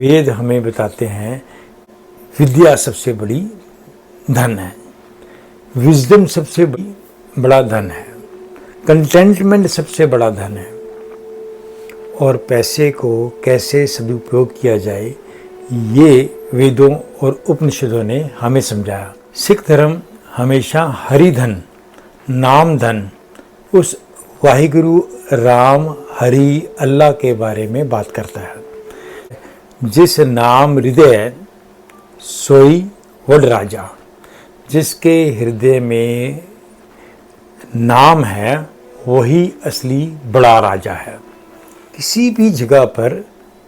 वेद हमें बताते हैं विद्या सबसे बड़ी धन है, विजडम सबसे बड़ा धन है, कंटेंटमेंट सबसे बड़ा धन है और पैसे को कैसे सदुपयोग किया जाए ये वेदों और उपनिषदों ने हमें समझाया। सिख धर्म हमेशा हरि धन, नाम धन, उस वाहिगुरु राम हरि अल्लाह के बारे में बात करता है। जिस नाम हृदय सोई वड राजा, जिसके हृदय में नाम है वही असली बड़ा राजा है। किसी भी जगह पर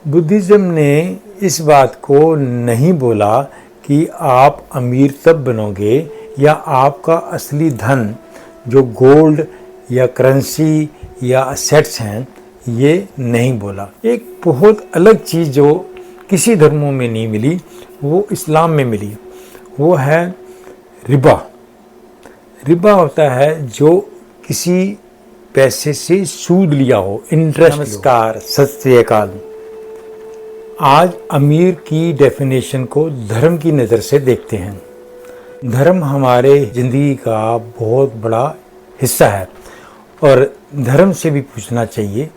बुद्धिज़्म ने इस बात को नहीं बोला कि आप अमीर तब बनोगे या आपका असली धन जो गोल्ड या करेंसी या असेट्स हैं ये नहीं बोला। एक बहुत अलग चीज़ जो किसी धर्मों में नहीं मिली वो इस्लाम में मिली, वो है रिबा। रिबा होता है जो किसी पैसे से सूद लिया हो, इंटरेस्ट। नमस्कार, सत श्री अकाल। आज अमीर की डेफिनेशन को धर्म की नज़र से देखते हैं। धर्म हमारे ज़िंदगी का बहुत बड़ा हिस्सा है और धर्म से भी पूछना चाहिए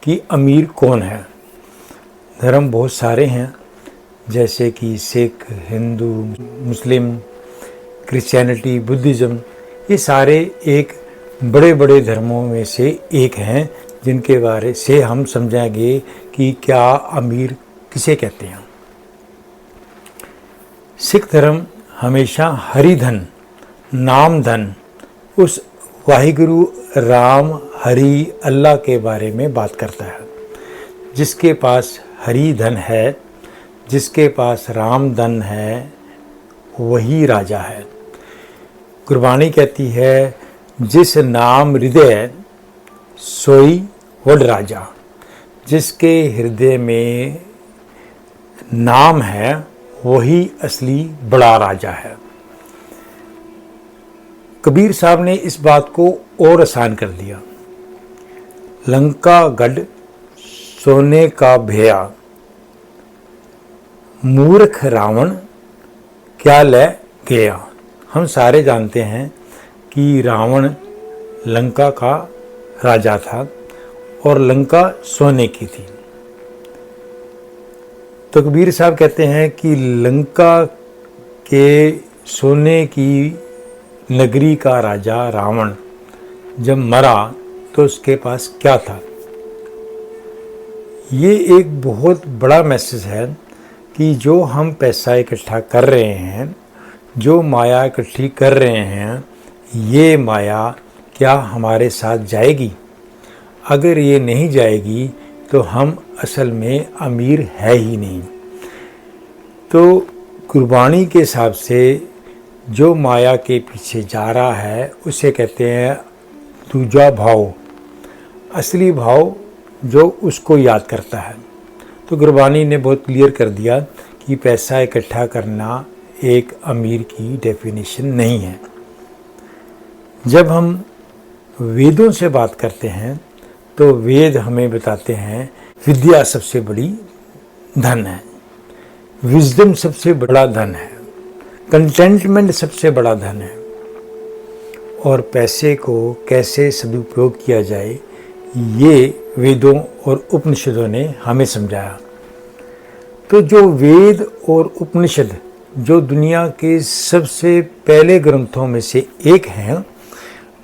कि अमीर कौन है। धर्म बहुत सारे हैं जैसे कि सिख, हिंदू, मुस्लिम, क्रिश्चियनिटी, बुद्धिज़्म, ये सारे एक बड़े बड़े धर्मों में से एक हैं जिनके बारे से हम समझेंगे कि क्या अमीर किसे कहते हैं। सिख धर्म हमेशा हरि धन, नाम धन, उस वाहिगुरु राम हरि अल्लाह के बारे में बात करता है। जिसके पास हरि धन है, जिसके पास राम धन है वही राजा है। गुरबाणी कहती है जिस नाम हृदय सोई वड राजा, जिसके हृदय में नाम है वही असली बड़ा राजा है। कबीर साहब ने इस बात को और आसान कर दिया। लंका गढ़ सोने का भेया, मूर्ख रावण क्या ले गया। हम सारे जानते हैं कि रावण लंका का राजा था और लंका सोने की थी। तो कबीर साहब कहते हैं कि लंका के सोने की नगरी का राजा रावण जब मरा तो उसके पास क्या था। ये एक बहुत बड़ा मैसेज है कि जो हम पैसा इकट्ठा कर रहे हैं, जो माया इकट्ठी कर रहे हैं, ये माया क्या हमारे साथ जाएगी। अगर ये नहीं जाएगी तो हम असल में अमीर है ही नहीं। तो गुरबाणी के हिसाब से जो माया के पीछे जा रहा है उसे कहते हैं दूजा भाव, असली भाव जो उसको याद करता है। तो गुरबाणी ने बहुत क्लियर कर दिया कि पैसा इकट्ठा करना एक अमीर की डेफिनेशन नहीं है। जब हम वेदों से बात करते हैं तो वेद हमें बताते हैं विद्या सबसे बड़ी धन है, विजडम सबसे बड़ा धन है, कंटेंटमेंट सबसे बड़ा धन है और पैसे को कैसे सदुपयोग किया जाए ये वेदों और उपनिषदों ने हमें समझाया। तो जो वेद और उपनिषद जो दुनिया के सबसे पहले ग्रंथों में से एक हैं,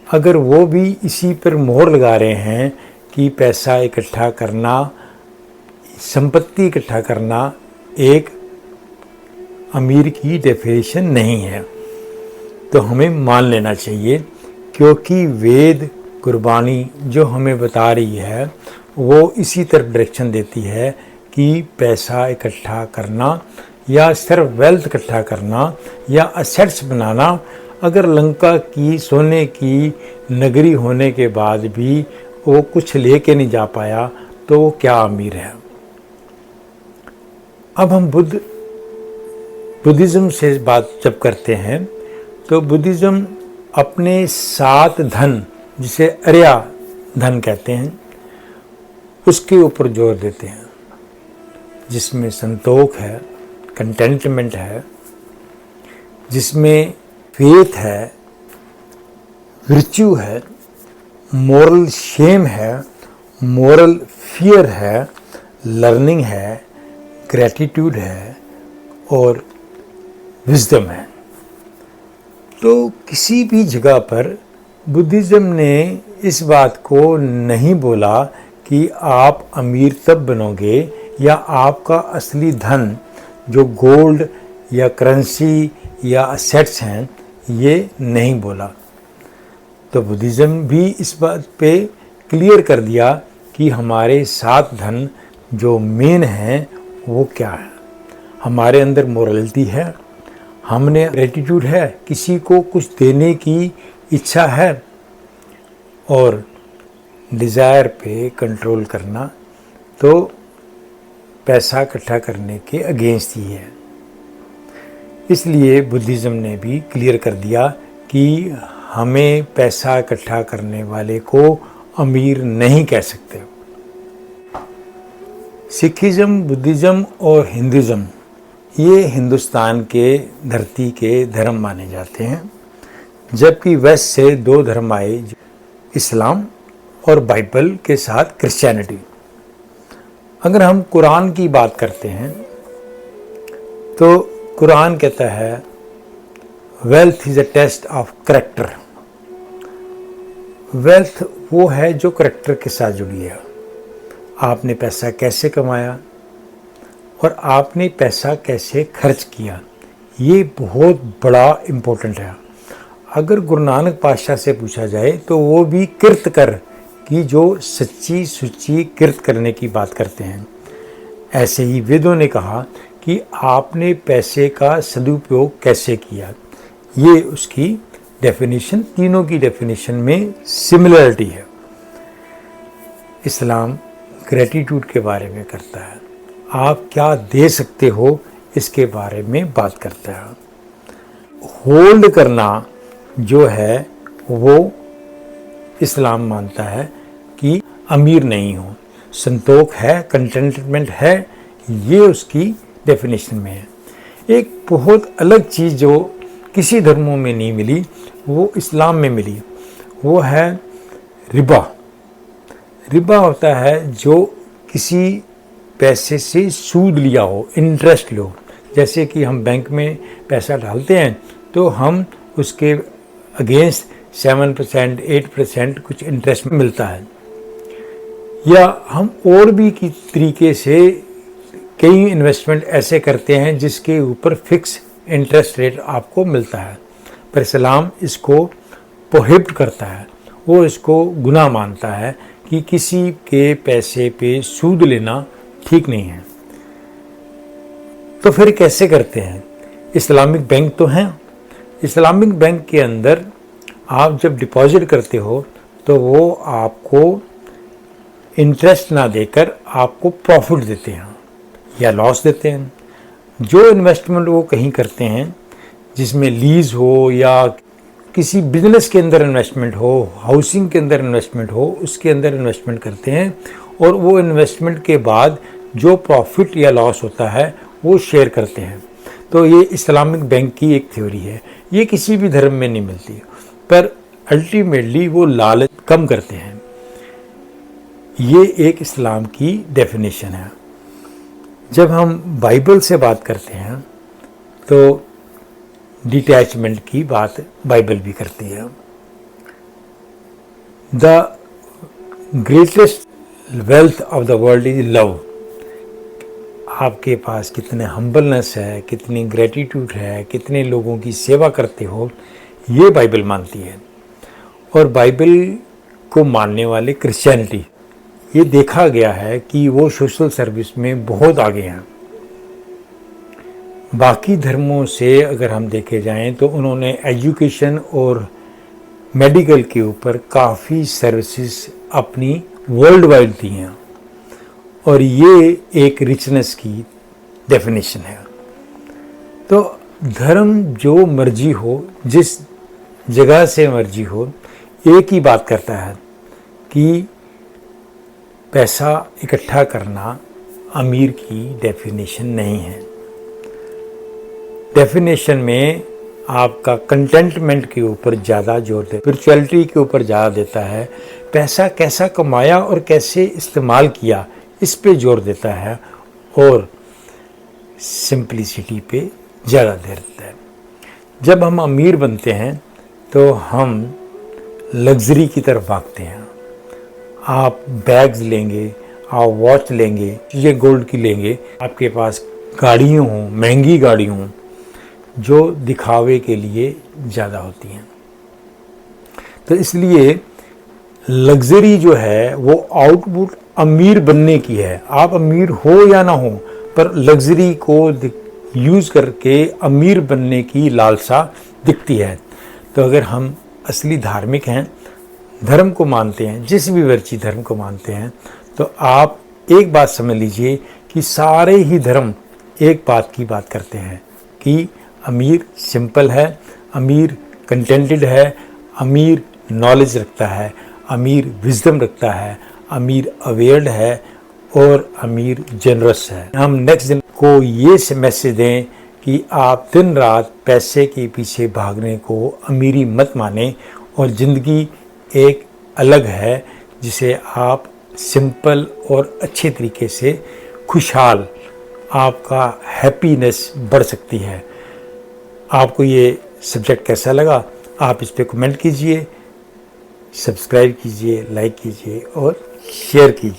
अगर वो भी इसी पर मोहर लगा रहे हैं कि पैसा इकट्ठा करना, संपत्ति इकट्ठा करना एक अमीर की डेफिनेशन नहीं है, तो हमें मान लेना चाहिए। क्योंकि वेद गुरबाणी जो हमें बता रही है वो इसी तरफ डायरेक्शन देती है कि पैसा इकट्ठा करना या सिर्फ वेल्थ इकट्ठा करना या असेट्स बनाना, अगर लंका की सोने की नगरी होने के बाद भी वो कुछ लेके नहीं जा पाया तो वो क्या अमीर है। अब हम बुद्धिज़्म से बात जब करते हैं तो बुद्धिज़्म अपने 7 धन, जिसे अर्या धन कहते हैं, उसके ऊपर जोर देते हैं। जिसमें संतोष है, कंटेंटमेंट है, जिसमें फेथ है, वर्च्यू है, मोरल शेम है, मोरल फियर है, लर्निंग है, ग्रैटिट्यूड है और विजडम है। तो किसी भी जगह पर बुद्धिज़्म ने इस बात को नहीं बोला कि आप अमीर तब बनोगे या आपका असली धन जो गोल्ड या करेंसी या असेट्स हैं, ये नहीं बोला। तो बुद्धिज़्म भी इस बात पे क्लियर कर दिया कि हमारे 7 धन जो मेन हैं वो क्या है। हमारे अंदर मोरलिटी है, हमने ग्रेटिट्यूड है, किसी को कुछ देने की इच्छा है, और डिज़ायर पे कंट्रोल करना तो पैसा इकट्ठा करने के अगेंस्ट ही है। इसलिए बुद्धिज़्म ने भी क्लियर कर दिया कि हमें पैसा इकट्ठा करने वाले को अमीर नहीं कह सकते। सिखिज़्म, बुद्धिज़्म और हिंदुज़्म ये हिंदुस्तान के धरती के धर्म माने जाते हैं, जबकि वेस्ट से 2 धर्म आए, इस्लाम और बाइबल के साथ क्रिश्चियनिटी। अगर हम कुरान की बात करते हैं तो कुरान कहता है wealth is a test of character. Wealth वो है जो करेक्टर के साथ जुड़ी है। आपने पैसा कैसे कमाया और आपने पैसा कैसे खर्च किया, ये बहुत बड़ा इम्पोर्टेंट है। अगर गुरु नानक पातशाह से पूछा जाए तो वो भी किरत कर की जो सच्ची सुच्ची किरत करने की बात करते हैं। ऐसे ही वेदों ने कहा कि आपने पैसे का सदुपयोग कैसे किया। ये उसकी डेफिनेशन, तीनों की डेफिनेशन में सिमिलरिटी है। इस्लाम ग्रेटिट्यूड के बारे में करता है, आप क्या दे सकते हो इसके बारे में बात करता है। होल्ड करना जो है वो इस्लाम मानता है कि अमीर नहीं हो, संतोष है, कंटेंटमेंट है, ये उसकी डेफिनेशन में है। एक बहुत अलग चीज़ जो किसी धर्मों में नहीं मिली वो इस्लाम में मिली, वो है रिबा। रिबा होता है जो किसी पैसे से सूद लिया हो, इंटरेस्ट लो। जैसे कि हम बैंक में पैसा डालते हैं तो हम उसके अगेंस्ट 7%, 8% कुछ इंटरेस्ट मिलता है, या हम और भी की तरीके से कई इन्वेस्टमेंट ऐसे करते हैं जिसके ऊपर फिक्स इंटरेस्ट रेट आपको मिलता है। पर इस्लाम इसको प्रोहिबिट करता है, वो इसको गुनाह मानता है कि किसी के पैसे पे सूद लेना ठीक नहीं है। तो फिर कैसे करते हैं? इस्लामिक बैंक तो हैं। इस्लामिक बैंक के अंदर आप जब डिपॉजिट करते हो तो वो आपको इंटरेस्ट ना देकर आपको प्रॉफिट देते हैं या लॉस देते हैं। जो इन्वेस्टमेंट वो कहीं करते हैं जिसमें लीज हो या किसी बिजनेस के अंदर इन्वेस्टमेंट हो, हाउसिंग के अंदर इन्वेस्टमेंट हो, उसके अंदर इन्वेस्टमेंट करते हैं, और वो इन्वेस्टमेंट के बाद जो प्रॉफिट या लॉस होता है वो शेयर करते हैं। तो ये इस्लामिक बैंक की एक थ्योरी है। ये किसी भी धर्म में नहीं मिलती, पर अल्टीमेटली वो लालच कम करते हैं। ये एक इस्लाम की डेफिनेशन है। जब हम बाइबल से बात करते हैं तो डिटैचमेंट की बात बाइबल भी करती है। The greatest wealth of the world is love. आपके पास कितने हम्बलनेस है, कितनी ग्रेटिट्यूड है, कितने लोगों की सेवा करते हो, ये बाइबल मानती है। और बाइबल को मानने वाले क्रिश्चियनिटी, ये देखा गया है कि वो सोशल सर्विस में बहुत आगे हैं। बाकी धर्मों से अगर हम देखे जाएं तो उन्होंने एजुकेशन और मेडिकल के ऊपर काफ़ी सर्विसेज अपनी वर्ल्ड वाइड दी हैं, और ये एक रिचनेस की डेफिनेशन है। तो धर्म जो मर्जी हो, जिस जगह से मर्जी हो, एक ही बात करता है कि पैसा इकट्ठा करना अमीर की डेफिनेशन नहीं है। डेफिनेशन में आपका कंटेंटमेंट के ऊपर ज़्यादा जोर देता है, स्पिरिचुअलिटी के ऊपर ज़्यादा देता है, पैसा कैसा कमाया और कैसे इस्तेमाल किया इस पे जोर देता है, और सिंपलिसिटी पे ज़्यादा देता है। जब हम अमीर बनते हैं तो हम लग्जरी की तरफ भागते हैं। आप बैग्स लेंगे, आप वॉच लेंगे, चीज़ें गोल्ड की लेंगे, आपके पास गाड़ियाँ हों, महंगी गाड़ी हों, जो दिखावे के लिए ज़्यादा होती हैं। तो इसलिए लग्जरी जो है वो आउटपुट अमीर बनने की है। आप अमीर हो या ना हो, पर लग्जरी को यूज़ करके अमीर बनने की लालसा दिखती है। तो अगर हम असली धार्मिक हैं, धर्म को मानते हैं, जिस भी वर्ची धर्म को मानते हैं, तो आप एक बात समझ लीजिए कि सारे ही धर्म एक बात की बात करते हैं कि अमीर सिंपल है, अमीर कंटेंटेड है, अमीर नॉलेज रखता है, अमीर विजडम रखता है, अमीर अवेयर्ड है और अमीर जनरस है। हम नेक्स्ट दिन को ये मैसेज दें कि आप दिन रात पैसे के पीछे भागने को अमीरी मत माने, और ज़िंदगी एक अलग है जिसे आप सिंपल और अच्छे तरीके से खुशहाल, आपका हैप्पीनेस बढ़ सकती है। आपको ये सब्जेक्ट कैसा लगा, आप इस पर कमेंट कीजिए, सब्सक्राइब कीजिए, लाइक कीजिए और शेयर कीजिए।